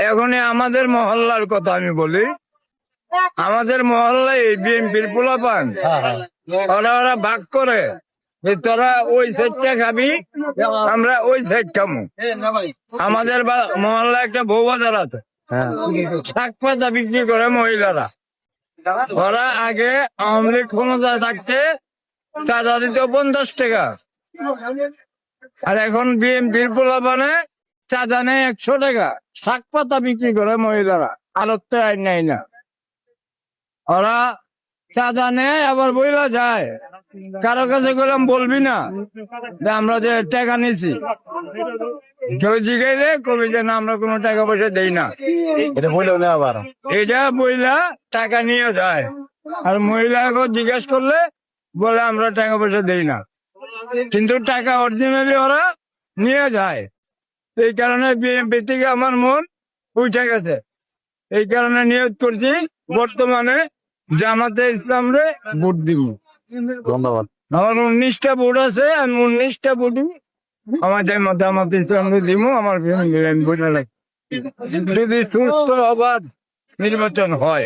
এখন আমাদের মহল্লার কথা আমি বলি। আমাদের মহল্লায় বিএনপির পোলাপান ওরা ভাগ করে যে তোরা ওই সাইডটা খাবি, আমরা ওই সাইড খাবো। আমাদের মহল্লায় একটা বউ বাজার আছে, শাক পাতা বিক্রি করে মহিলারা। ওরা আগে আওয়ামী লীগ ক্ষমতা থাকতে চাঁদা দিত 50 টাকা, আর এখন বিএনপির পোলাপানে চাঁদা নেয় 100 টাকা। শাক পাতা বিক্রি করে মহিলারা, আরতে আইন নেয় না। ওরা চাঁদা নেয় আবার বইলা যায়। কারো কাছে গেলাম বলবি না যে আমরা যে টাকা নিছি, কেউ জিগাইলে কবি যে না আমরা কোনো টাকা পয়সা দেই না, এটা বইলেও না। আবার এটা বইলা টাকা নিয়ে যায়, আর মহিলাকে জিজ্ঞেস করলে বলে আমরা টাকা পয়সা দেই না, কিন্তু টাকা অরিজিনালি ওরা নিয়ে যায়। এই কারণে বিএনপি থেকে আমার মন উঠে গেছে। এই কারণে নিয়োগ করছি বর্তমানে জামাতে ইসলাম রে ভোট দিব। ধন্যবাদ। আমার 19টা ভোট আছে, আমি 19টা ভোটই আমার জামাতে ইসলাম রে দিব। আমার ভোট লাগে যদি সুস্থ অবাধ নির্বাচন হয়।